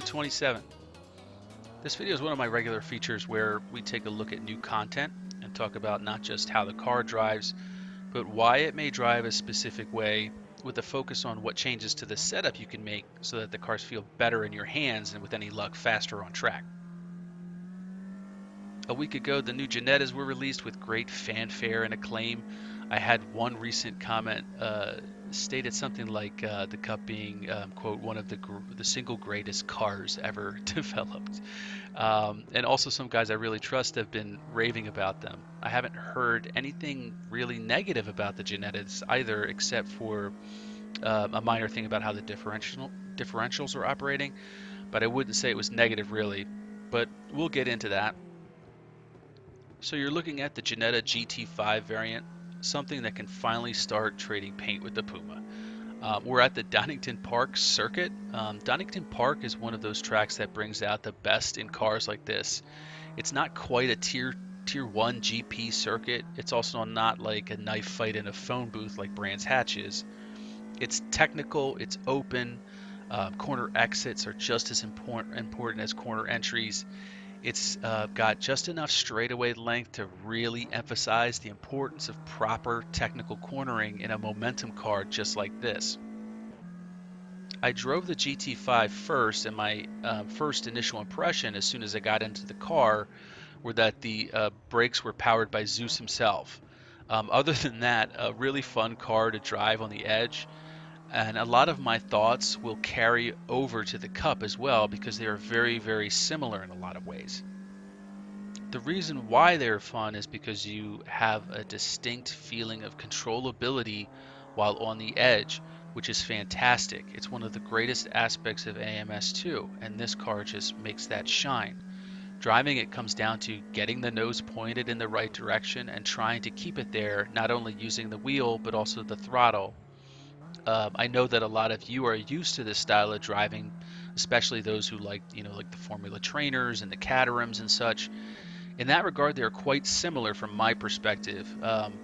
episode 27. This video is one of my regular features where we take a look at new content and talk about not just how the car drives, but why it may drive a specific way, with a focus on what changes to the setup you can make so that the cars feel better in your hands and, with any luck, faster on track. A week ago, the new Ginettas were released with great fanfare and acclaim. I had one recent comment stated something like the Cup being, quote, one of the single greatest cars ever developed. And also some guys I really trust have been raving about them. I haven't heard anything really negative about the Ginettas either, except for a minor thing about how the differentials are operating, but I wouldn't say it was negative really. But we'll get into that. So you're looking at the Ginetta GT3 variant, something that can finally start trading paint with the Puma. We're at the Donington Park circuit. Donington Park is one of those tracks that brings out the best in cars like this. It's not quite a tier 1 GP circuit. It's also not like a knife fight in a phone booth like Brands Hatch is. It's technical, it's open. Corner exits are just as important as corner entries. It's got just enough straightaway length to really emphasize the importance of proper technical cornering in a momentum car just like this. I drove the GT3 first, and my first initial impression as soon as I got into the car were that the brakes were powered by Zeus himself. Other than that, a really fun car to drive on the edge. And a lot of my thoughts will carry over to the Cup as well, because they are very, very similar in a lot of ways. The reason why they're fun is because you have a distinct feeling of controllability while on the edge, which is fantastic. It's one of the greatest aspects of AMS2, and this car just makes that shine. Driving it comes down to getting the nose pointed in the right direction and trying to keep it there, not only using the wheel but also the throttle. I know that a lot of you are used to this style of driving, especially those who like the Formula Trainers and the Caterhams and such. In that regard, they are quite similar from my perspective,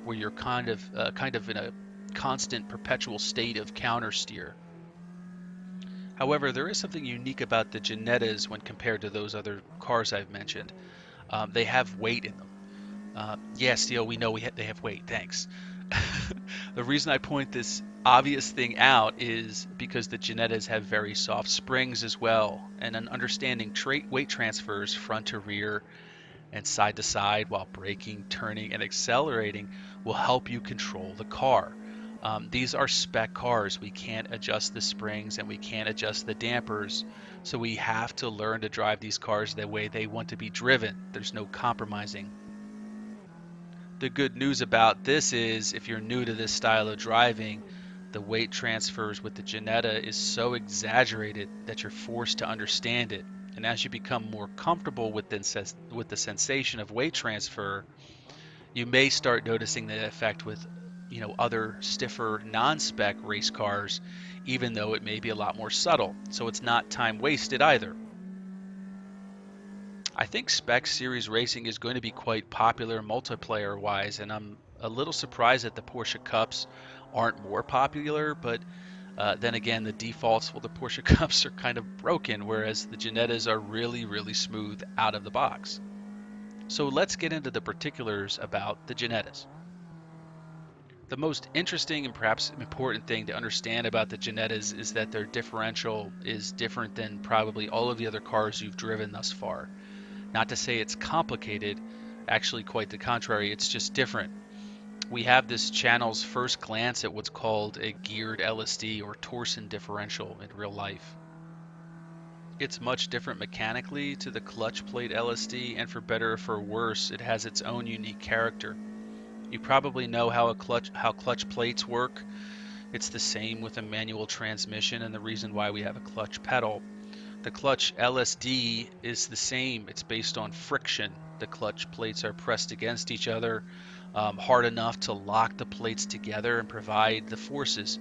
where you're kind of in a constant, perpetual state of countersteer. However, there is something unique about the Ginettas when compared to those other cars I've mentioned. They have weight in them. Yeah, Steele, we know they have weight. Thanks. The reason I point this obvious thing out is because the Ginettas have very soft springs as well, and an understanding weight transfers front to rear and side to side while braking, turning, and accelerating will help you control the car. These are spec cars. We can't adjust the springs and we can't adjust the dampers, so we have to learn to drive these cars the way they want to be driven. There's no compromising. The good news about this is, if you're new to this style of driving, the weight transfers with the Ginetta is so exaggerated that you're forced to understand it. And as you become more comfortable with the sensation of weight transfer, you may start noticing the effect with, other stiffer non-spec race cars, even though it may be a lot more subtle. So it's not time wasted either. I think spec series racing is going to be quite popular multiplayer wise, and I'm a little surprised that the Porsche Cups aren't more popular, but then again, the defaults for the Porsche Cups are kind of broken, whereas the Ginettas are really, really smooth out of the box. So let's get into the particulars about the Ginettas. The most interesting and perhaps important thing to understand about the Ginettas is that their differential is different than probably all of the other cars you've driven thus far. Not to say it's complicated, actually quite the contrary, it's just different. We have this channel's first glance at what's called a geared LSD or torsion differential in real life. It's much different mechanically to the clutch plate LSD, and for better or for worse, it has its own unique character. You probably know how clutch plates work. It's the same with a manual transmission, and the reason why we have a clutch pedal. The clutch LSD is the same. It's based on friction. The clutch plates are pressed against each other hard enough to lock the plates together and provide the forces.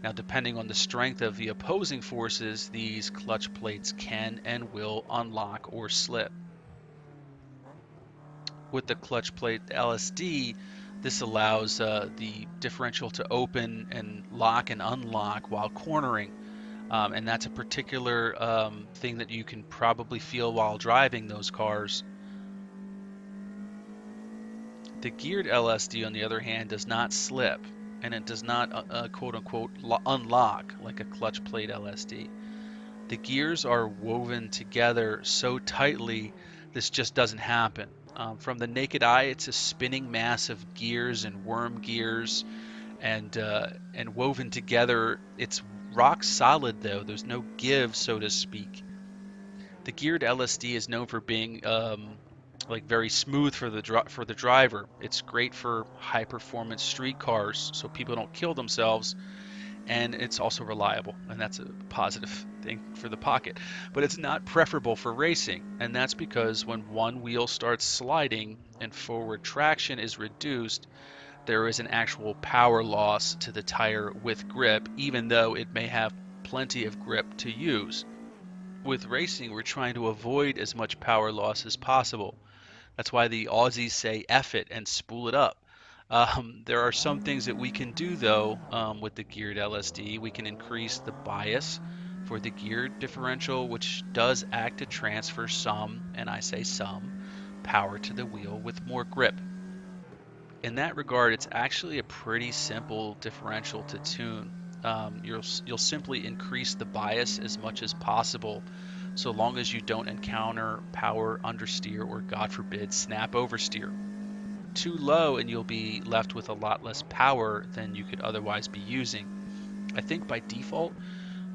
Now, depending on the strength of the opposing forces, these clutch plates can and will unlock or slip. With the clutch plate LSD, this allows the differential to open and lock and unlock while cornering. And that's a particular thing that you can probably feel while driving those cars. The geared LSD, on the other hand, does not slip, and it does not quote unquote unlock like a clutch plate LSD. The gears are woven together so tightly, this just doesn't happen. From the naked eye, it's a spinning mass of gears and worm gears, and woven together. It's rock solid though. There's no give, so to speak. The geared LSD is known for being like very smooth for the driver. It's great for high performance street cars, so people don't kill themselves, and it's also reliable, and that's a positive thing for the pocket. But it's not preferable for racing, and that's because when one wheel starts sliding and forward traction is reduced, there is an actual power loss to the tire with grip, even though it may have plenty of grip to use. With racing, we're trying to avoid as much power loss as possible. That's why the Aussies say F it and spool it up. There are some things that we can do though with the geared LSD. We can increase the bias for the geared differential, which does act to transfer some, and I say some, power to the wheel with more grip. In that regard, it's actually a pretty simple differential to tune. You'll simply increase the bias as much as possible, so long as you don't encounter power understeer or, God forbid, snap oversteer. Too low and you'll be left with a lot less power than you could otherwise be using. I think by default,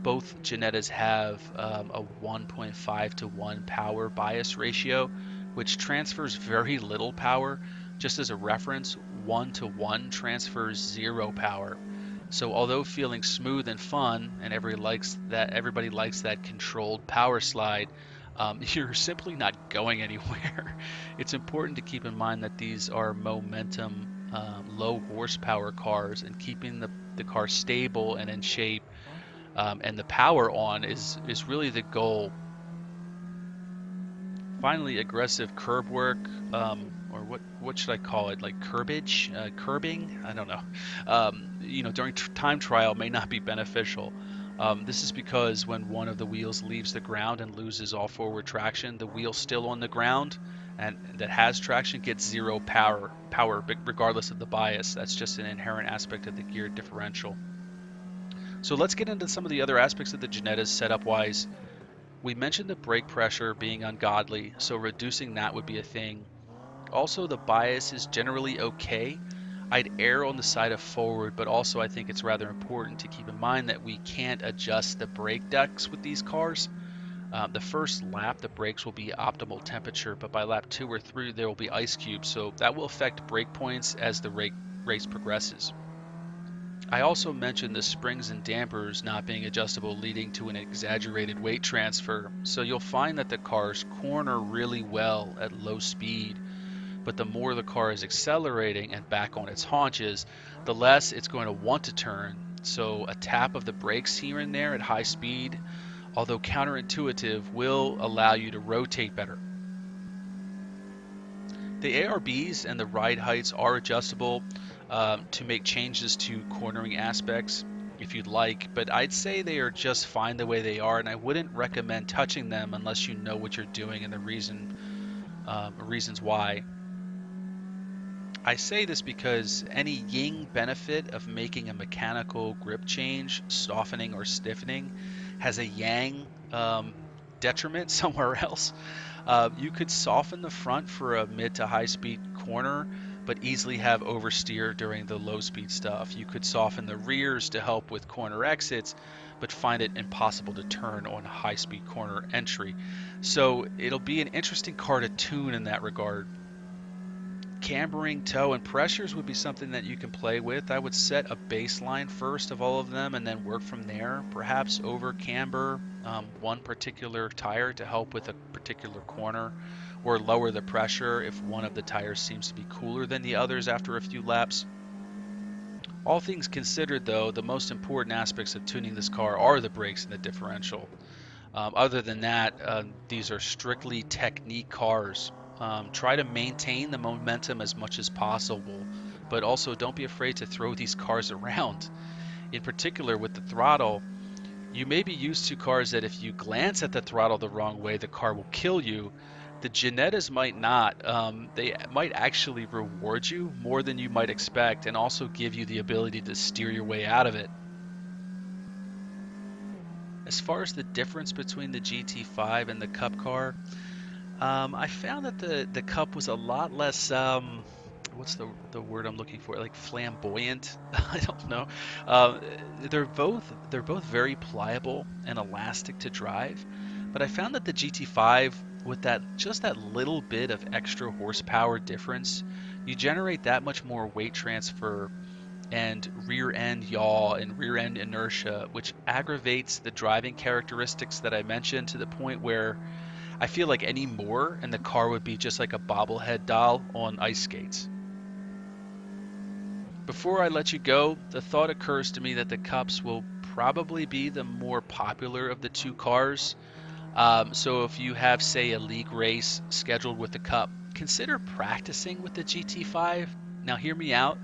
both Ginettas have a 1.5 to 1 power bias ratio, which transfers very little power. Just as a reference, 1 to 1 transfers 0 power. So although feeling smooth and fun, and everybody likes that controlled power slide, you're simply not going anywhere. It's important to keep in mind that these are momentum, low horsepower cars, and keeping the car stable and in shape and the power on is really the goal. Finally, aggressive curb work, or what should I call it? Like curbing? I don't know. During time trial may not be beneficial. This is because when one of the wheels leaves the ground and loses all forward traction, the wheel still on the ground and that has traction gets 0 power, regardless of the bias. That's just an inherent aspect of the geared differential. So let's get into some of the other aspects of the Ginettas setup wise. We mentioned the brake pressure being ungodly, so reducing that would be a thing. Also, the bias is generally okay. I'd err on the side of forward, but also I think it's rather important to keep in mind that we can't adjust the brake decks with these cars. The first lap, the brakes will be optimal temperature, but by lap 2 or 3, there will be ice cubes, so that will affect brake points as the race progresses. I also mentioned the springs and dampers not being adjustable, leading to an exaggerated weight transfer. So you'll find that the cars corner really well at low speed, but the more the car is accelerating and back on its haunches, the less it's going to want to turn. So a tap of the brakes here and there at high speed, although counterintuitive, will allow you to rotate better. The ARBs and the ride heights are adjustable to make changes to cornering aspects if you'd like, but I'd say they are just fine the way they are, and I wouldn't recommend touching them unless you know what you're doing and the reasons why. I say this because any yin benefit of making a mechanical grip change, softening or stiffening, has a yang detriment somewhere else. You could soften the front for a mid to high speed corner, but easily have oversteer during the low speed stuff. You could soften the rears to help with corner exits, but find it impossible to turn on high speed corner entry. So it'll be an interesting car to tune in that regard. Cambering, toe, and pressures would be something that you can play with. I would set a baseline first of all of them and then work from there. Perhaps over camber one particular tire to help with a particular corner, or lower the pressure if one of the tires seems to be cooler than the others after a few laps. All things considered, though, the most important aspects of tuning this car are the brakes and the differential. Other than that, these are strictly technique cars. Try to maintain the momentum as much as possible, but also don't be afraid to throw these cars around. In particular, with the throttle, You may be used to cars that if you glance at the throttle the wrong way, the car will kill you. The Ginettas might not. They might actually reward you more than you might expect and also give you the ability to steer your way out of it. As far as the difference between the GT5 and the Cup car, I found that the Cup was a lot less, what's the word I'm looking for? Like flamboyant? I don't know. Um, they're both very pliable and elastic to drive, but I found that the GT5 with that little bit of extra horsepower difference, you generate that much more weight transfer and rear end yaw and rear end inertia, which aggravates the driving characteristics that I mentioned to the point where I feel like any more and the car would be just like a bobblehead doll on ice skates. Before I let you go, the thought occurs to me that the Cups will probably be the more popular of the two cars. So if you have, say, a league race scheduled with the Cup, consider practicing with the GT5. Now, hear me out.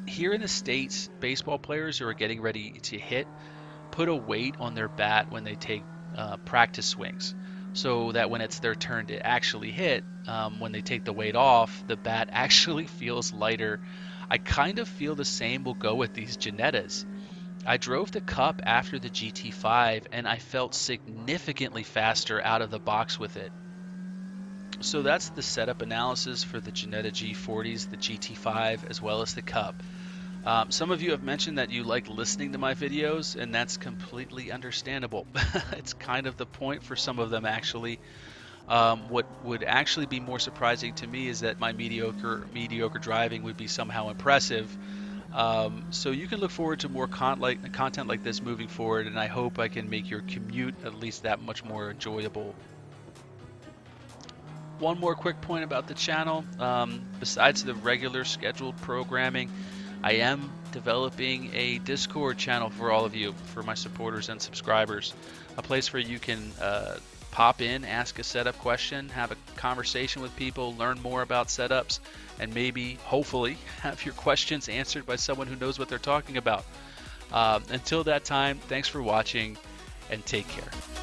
Here in the States, baseball players who are getting ready to hit put a weight on their bat when they take practice swings, so that when it's their turn to actually hit, when they take the weight off, the bat actually feels lighter. I kind of feel the same will go with these Ginettas. I drove the Cup after the GT5 and I felt significantly faster out of the box with it. So that's the setup analysis for the Ginetta G40s, the GT5, as well as the Cup. Some of you have mentioned that you like listening to my videos, and that's completely understandable. It's kind of the point for some of them, actually. What would actually be more surprising to me is that my mediocre driving would be somehow impressive. So you can look forward to more content like this moving forward, and I hope I can make your commute at least that much more enjoyable. One more quick point about the channel. Besides the regular scheduled programming, I am developing a Discord channel for all of you, for my supporters and subscribers. A place where you can pop in, ask a setup question, have a conversation with people, learn more about setups, and maybe, hopefully, have your questions answered by someone who knows what they're talking about. Until that time, thanks for watching, and take care.